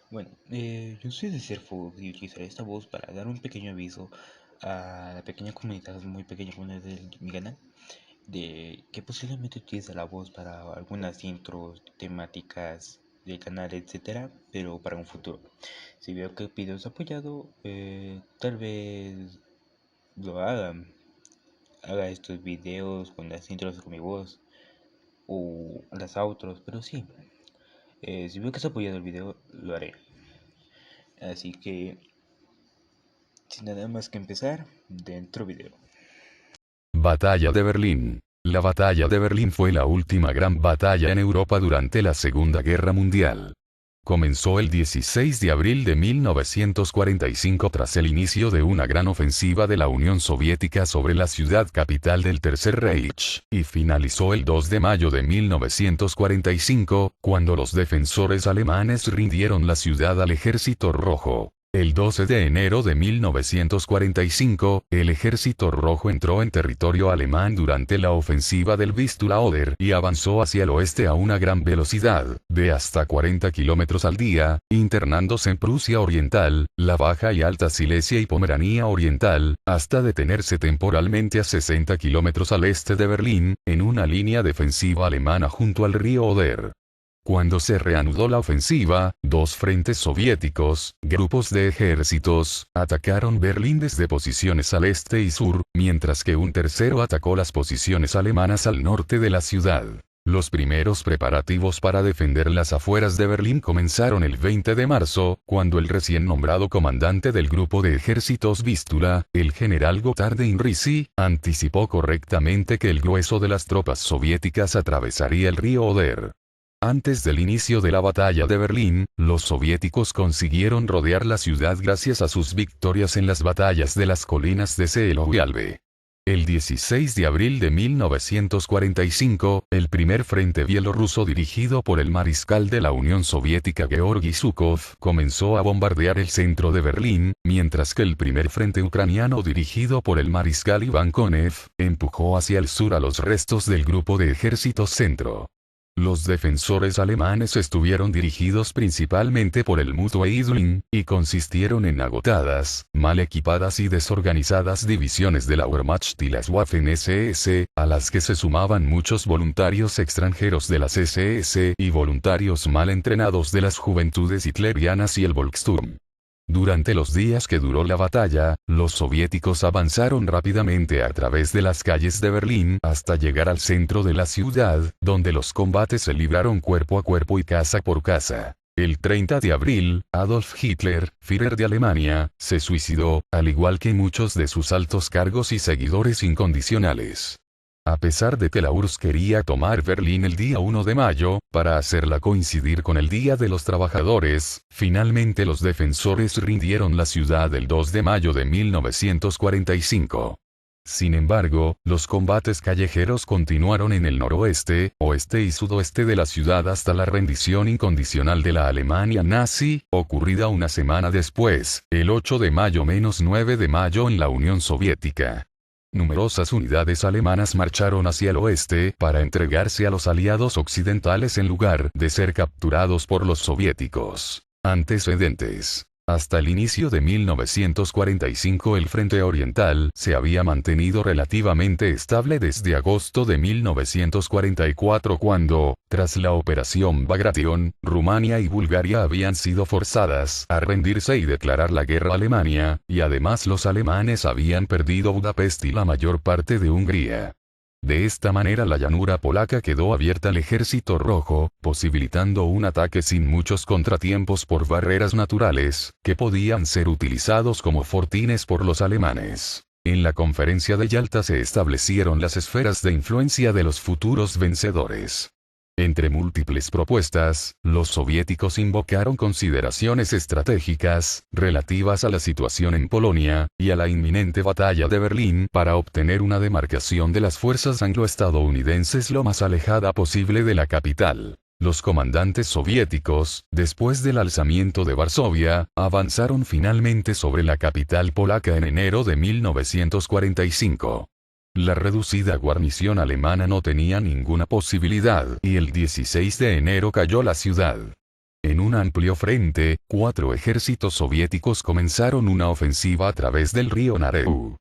Bueno, yo soy de Serfo y utilizaré esta voz para dar un pequeño aviso a la pequeña comunidad, muy pequeña comunidad de mi canal, de que posiblemente utilice la voz para algunas intros, temáticas del canal, etcétera, pero para un futuro. Si veo que el video es apoyado, tal vez lo haga estos videos con las intros con mi voz o las outros, pero sí, si veo que es apoyado el video, lo haré. Así que sin nada más que empezar, dentro video. Batalla de Berlín. La batalla de Berlín fue la última gran batalla en Europa durante la Segunda Guerra Mundial. Comenzó el 16 de abril de 1945 tras el inicio de una gran ofensiva de la Unión Soviética sobre la ciudad capital del Tercer Reich, y finalizó el 2 de mayo de 1945, cuando los defensores alemanes rindieron la ciudad al Ejército Rojo. El 12 de enero de 1945, el Ejército Rojo entró en territorio alemán durante la ofensiva del Vistula-Oder y avanzó hacia el oeste a una gran velocidad, de hasta 40 kilómetros al día, internándose en Prusia Oriental, la Baja y Alta Silesia y Pomerania Oriental, hasta detenerse temporalmente a 60 kilómetros al este de Berlín, en una línea defensiva alemana junto al río Oder. Cuando se reanudó la ofensiva, dos frentes soviéticos, grupos de ejércitos, atacaron Berlín desde posiciones al este y sur, mientras que un tercero atacó las posiciones alemanas al norte de la ciudad. Los primeros preparativos para defender las afueras de Berlín comenzaron el 20 de marzo, cuando el recién nombrado comandante del grupo de ejércitos Vístula, el general Gotthard Heinrici, anticipó correctamente que el grueso de las tropas soviéticas atravesaría el río Oder. Antes del inicio de la batalla de Berlín, los soviéticos consiguieron rodear la ciudad gracias a sus victorias en las batallas de las colinas de Seelow y Albe. El 16 de abril de 1945, el primer frente bielorruso dirigido por el mariscal de la Unión Soviética Georgi Zhukov comenzó a bombardear el centro de Berlín, mientras que el primer frente ucraniano dirigido por el mariscal Iván Konev empujó hacia el sur a los restos del grupo de ejércitos centro. Los defensores alemanes estuvieron dirigidos principalmente por el Mutweidling, y consistieron en agotadas, mal equipadas y desorganizadas divisiones de la Wehrmacht y las Waffen-SS, a las que se sumaban muchos voluntarios extranjeros de las SS y voluntarios mal entrenados de las juventudes hitlerianas y el Volkssturm. Durante los días que duró la batalla, los soviéticos avanzaron rápidamente a través de las calles de Berlín hasta llegar al centro de la ciudad, donde los combates se libraron cuerpo a cuerpo y casa por casa. El 30 de abril, Adolf Hitler, Führer de Alemania, se suicidó, al igual que muchos de sus altos cargos y seguidores incondicionales. A pesar de que la URSS quería tomar Berlín el día 1 de mayo, para hacerla coincidir con el Día de los Trabajadores, finalmente los defensores rindieron la ciudad el 2 de mayo de 1945. Sin embargo, los combates callejeros continuaron en el noroeste, oeste y sudoeste de la ciudad hasta la rendición incondicional de la Alemania nazi, ocurrida una semana después, el 8 de mayo-9 de mayo en la Unión Soviética. Numerosas unidades alemanas marcharon hacia el oeste para entregarse a los aliados occidentales en lugar de ser capturados por los soviéticos. Antecedentes. Hasta el inicio de 1945 el frente oriental se había mantenido relativamente estable desde agosto de 1944 cuando, tras la operación Bagration, Rumania y Bulgaria habían sido forzadas a rendirse y declarar la guerra a Alemania, y además los alemanes habían perdido Budapest y la mayor parte de Hungría. De esta manera la llanura polaca quedó abierta al ejército rojo, posibilitando un ataque sin muchos contratiempos por barreras naturales, que podían ser utilizados como fortines por los alemanes. En la conferencia de Yalta se establecieron las esferas de influencia de los futuros vencedores. Entre múltiples propuestas, los soviéticos invocaron consideraciones estratégicas, relativas a la situación en Polonia, y a la inminente batalla de Berlín para obtener una demarcación de las fuerzas anglo-estadounidenses lo más alejada posible de la capital. Los comandantes soviéticos, después del alzamiento de Varsovia, avanzaron finalmente sobre la capital polaca en enero de 1945. La reducida guarnición alemana no tenía ninguna posibilidad y el 16 de enero cayó la ciudad. En un amplio frente, 4 ejércitos soviéticos comenzaron una ofensiva a través del río Narew.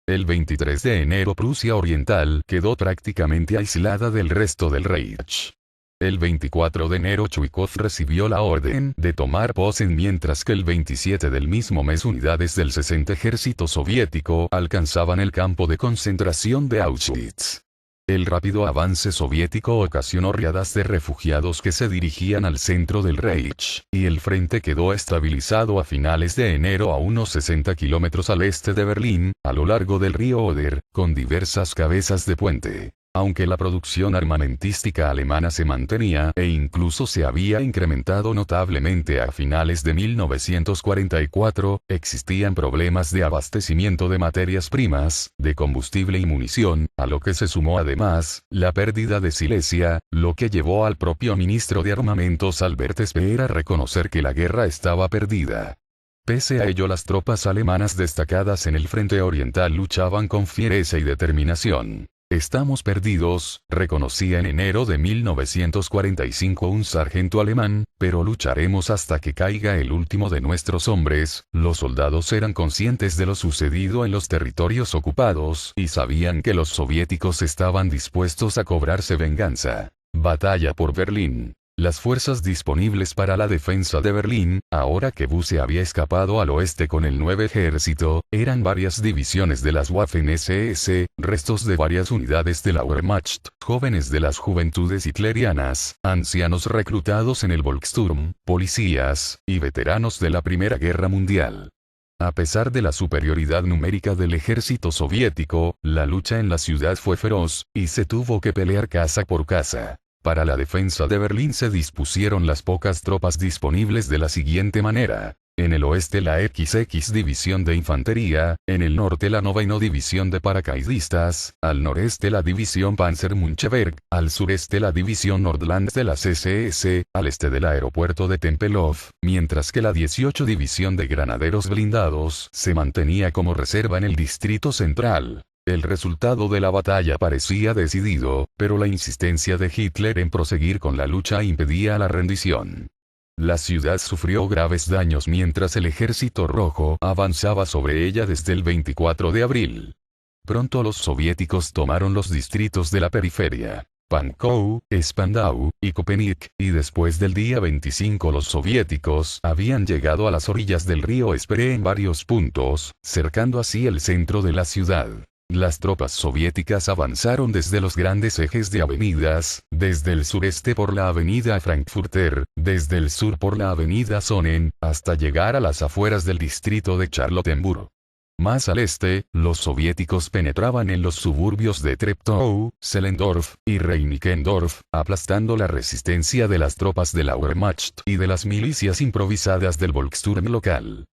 El 23 de enero Prusia Oriental quedó prácticamente aislada del resto del Reich. El 24 de enero Chuikov recibió la orden de tomar Posen, mientras que el 27 del mismo mes unidades del 60 ejército soviético alcanzaban el campo de concentración de Auschwitz. El rápido avance soviético ocasionó riadas de refugiados que se dirigían al centro del Reich, y el frente quedó estabilizado a finales de enero a unos 60 kilómetros al este de Berlín, a lo largo del río Oder, con diversas cabezas de puente. Aunque la producción armamentística alemana se mantenía e incluso se había incrementado notablemente a finales de 1944, existían problemas de abastecimiento de materias primas, de combustible y munición, a lo que se sumó además la pérdida de Silesia, lo que llevó al propio ministro de Armamentos Albert Speer a reconocer que la guerra estaba perdida. Pese a ello, las tropas alemanas destacadas en el frente oriental luchaban con fiereza y determinación. Estamos perdidos, reconocía en enero de 1945 un sargento alemán, pero lucharemos hasta que caiga el último de nuestros hombres. Los soldados eran conscientes de lo sucedido en los territorios ocupados y sabían que los soviéticos estaban dispuestos a cobrarse venganza. Batalla por Berlín. Las fuerzas disponibles para la defensa de Berlín, ahora que Busse había escapado al oeste con el 9 ejército, eran varias divisiones de las Waffen-SS, restos de varias unidades de la Wehrmacht, jóvenes de las juventudes hitlerianas, ancianos reclutados en el Volkssturm, policías, y veteranos de la Primera Guerra Mundial. A pesar de la superioridad numérica del ejército soviético, la lucha en la ciudad fue feroz, y se tuvo que pelear casa por casa. Para la defensa de Berlín se dispusieron las pocas tropas disponibles de la siguiente manera. En el oeste la XX División de Infantería, en el norte la 9ª División de Paracaidistas, al noreste la División Panzer Muncheberg, al sureste la División Nordland de las SS, al este del aeropuerto de Tempelhof, mientras que la 18 División de Granaderos Blindados se mantenía como reserva en el Distrito Central. El resultado de la batalla parecía decidido, pero la insistencia de Hitler en proseguir con la lucha impedía la rendición. La ciudad sufrió graves daños mientras el Ejército Rojo avanzaba sobre ella desde el 24 de abril. Pronto los soviéticos tomaron los distritos de la periferia, Pankow, Spandau, y Köpenick, y después del día 25 los soviéticos habían llegado a las orillas del río Spree en varios puntos, cercando así el centro de la ciudad. Las tropas soviéticas avanzaron desde los grandes ejes de avenidas, desde el sureste por la avenida Frankfurter, desde el sur por la avenida Sonnen, hasta llegar a las afueras del distrito de Charlottenburg. Más al este, los soviéticos penetraban en los suburbios de Treptow, Sellendorf y Reinickendorf, aplastando la resistencia de las tropas de la Wehrmacht y de las milicias improvisadas del Volkssturm local.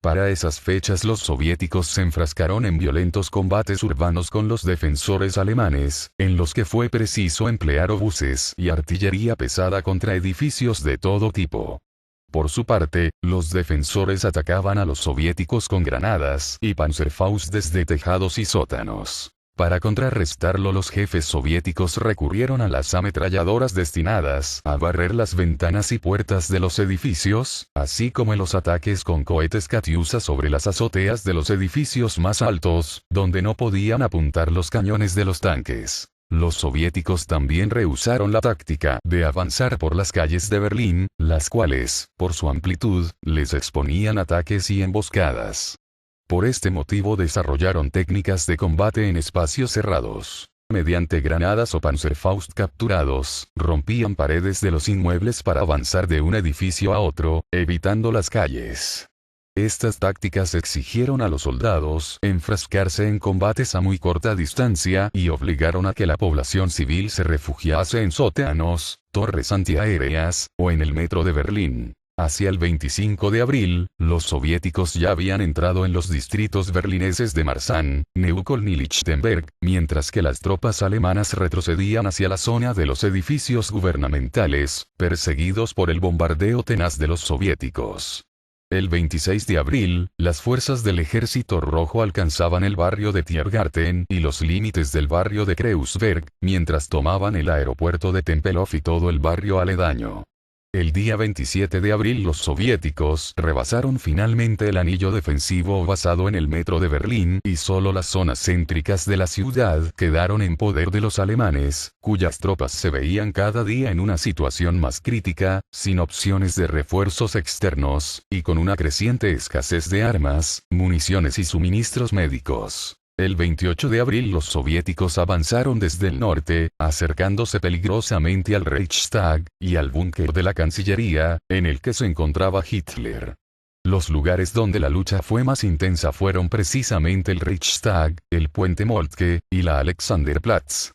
Para esas fechas los soviéticos se enfrascaron en violentos combates urbanos con los defensores alemanes, en los que fue preciso emplear obuses y artillería pesada contra edificios de todo tipo. Por su parte, los defensores atacaban a los soviéticos con granadas y Panzerfaust desde tejados y sótanos. Para contrarrestarlo, los jefes soviéticos recurrieron a las ametralladoras destinadas a barrer las ventanas y puertas de los edificios, así como en los ataques con cohetes Katyusha sobre las azoteas de los edificios más altos, donde no podían apuntar los cañones de los tanques. Los soviéticos también rehusaron la táctica de avanzar por las calles de Berlín, las cuales, por su amplitud, les exponían ataques y emboscadas. Por este motivo desarrollaron técnicas de combate en espacios cerrados. Mediante granadas o Panzerfaust capturados, rompían paredes de los inmuebles para avanzar de un edificio a otro, evitando las calles. Estas tácticas exigieron a los soldados enfrascarse en combates a muy corta distancia y obligaron a que la población civil se refugiase en sótanos, torres antiaéreas, o en el metro de Berlín. Hacia el 25 de abril, los soviéticos ya habían entrado en los distritos berlineses de Marzahn, Neukölln y Lichtenberg, mientras que las tropas alemanas retrocedían hacia la zona de los edificios gubernamentales, perseguidos por el bombardeo tenaz de los soviéticos. El 26 de abril, las fuerzas del Ejército Rojo alcanzaban el barrio de Tiergarten y los límites del barrio de Kreuzberg, mientras tomaban el aeropuerto de Tempelhof y todo el barrio aledaño. El día 27 de abril los soviéticos rebasaron finalmente el anillo defensivo basado en el metro de Berlín y solo las zonas céntricas de la ciudad quedaron en poder de los alemanes, cuyas tropas se veían cada día en una situación más crítica, sin opciones de refuerzos externos, y con una creciente escasez de armas, municiones y suministros médicos. El 28 de abril los soviéticos avanzaron desde el norte, acercándose peligrosamente al Reichstag, y al búnker de la Cancillería, en el que se encontraba Hitler. Los lugares donde la lucha fue más intensa fueron precisamente el Reichstag, el puente Moltke, y la Alexanderplatz.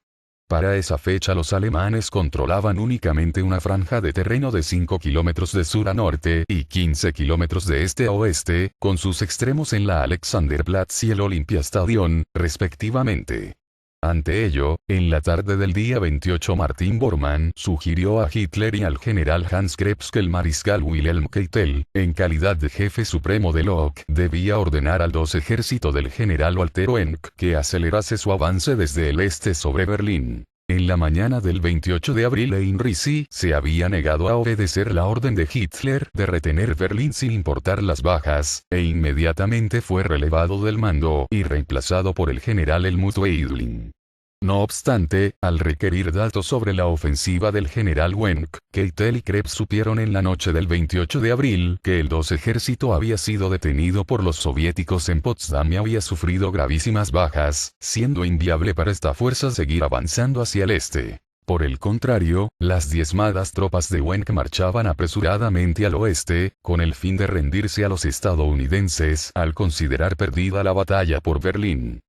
Para esa fecha los alemanes controlaban únicamente una franja de terreno de 5 kilómetros de sur a norte y 15 kilómetros de este a oeste, con sus extremos en la Alexanderplatz y el Olympiastadion, respectivamente. Ante ello, en la tarde del día 28 Martin Bormann sugirió a Hitler y al general Hans Krebs que el mariscal Wilhelm Keitel, en calidad de jefe supremo del OK, debía ordenar al 2 ejército del general Walter Wenck que acelerase su avance desde el este sobre Berlín. En la mañana del 28 de abril Heinrich se había negado a obedecer la orden de Hitler de retener Berlín sin importar las bajas, e inmediatamente fue relevado del mando y reemplazado por el general Helmut Weidling. No obstante, al requerir datos sobre la ofensiva del general Wenck, Keitel y Krebs supieron en la noche del 28 de abril que el 2 ejército había sido detenido por los soviéticos en Potsdam y había sufrido gravísimas bajas, siendo inviable para esta fuerza seguir avanzando hacia el este. Por el contrario, las diezmadas tropas de Wenck marchaban apresuradamente al oeste, con el fin de rendirse a los estadounidenses al considerar perdida la batalla por Berlín.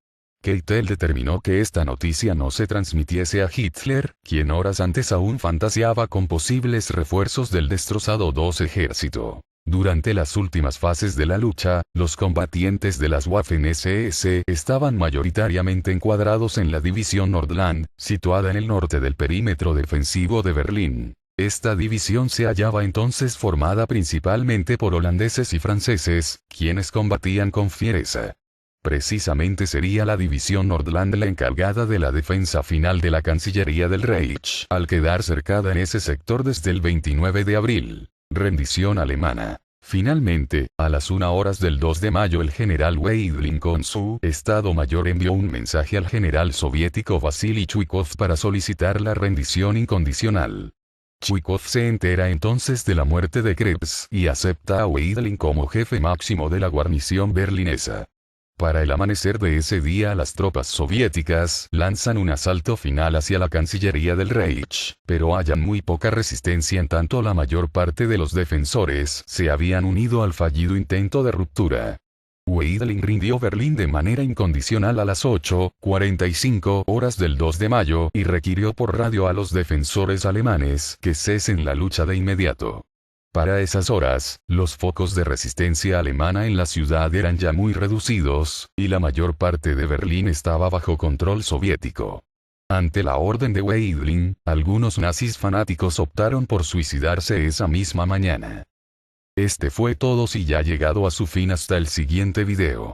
Keitel determinó que esta noticia no se transmitiese a Hitler, quien horas antes aún fantaseaba con posibles refuerzos del destrozado 2 ejército. Durante las últimas fases de la lucha, los combatientes de las Waffen-SS estaban mayoritariamente encuadrados en la división Nordland, situada en el norte del perímetro defensivo de Berlín. Esta división se hallaba entonces formada principalmente por holandeses y franceses, quienes combatían con fiereza. Precisamente sería la división Nordland la encargada de la defensa final de la Cancillería del Reich, al quedar cercada en ese sector desde el 29 de abril. Rendición alemana. Finalmente, a las 1 horas del 2 de mayo el general Weidling con su Estado Mayor envió un mensaje al general soviético Vasily Chuikov para solicitar la rendición incondicional. Chuikov se entera entonces de la muerte de Krebs y acepta a Weidling como jefe máximo de la guarnición berlinesa. Para el amanecer de ese día las tropas soviéticas lanzan un asalto final hacia la Cancillería del Reich, pero hallan muy poca resistencia en tanto la mayor parte de los defensores se habían unido al fallido intento de ruptura. Weidling rindió Berlín de manera incondicional a las 8:45 horas del 2 de mayo y requirió por radio a los defensores alemanes que cesen la lucha de inmediato. Para esas horas, los focos de resistencia alemana en la ciudad eran ya muy reducidos, y la mayor parte de Berlín estaba bajo control soviético. Ante la orden de Weidling, algunos nazis fanáticos optaron por suicidarse esa misma mañana. Este fue todo, si ya ha llegado a su fin hasta el siguiente video.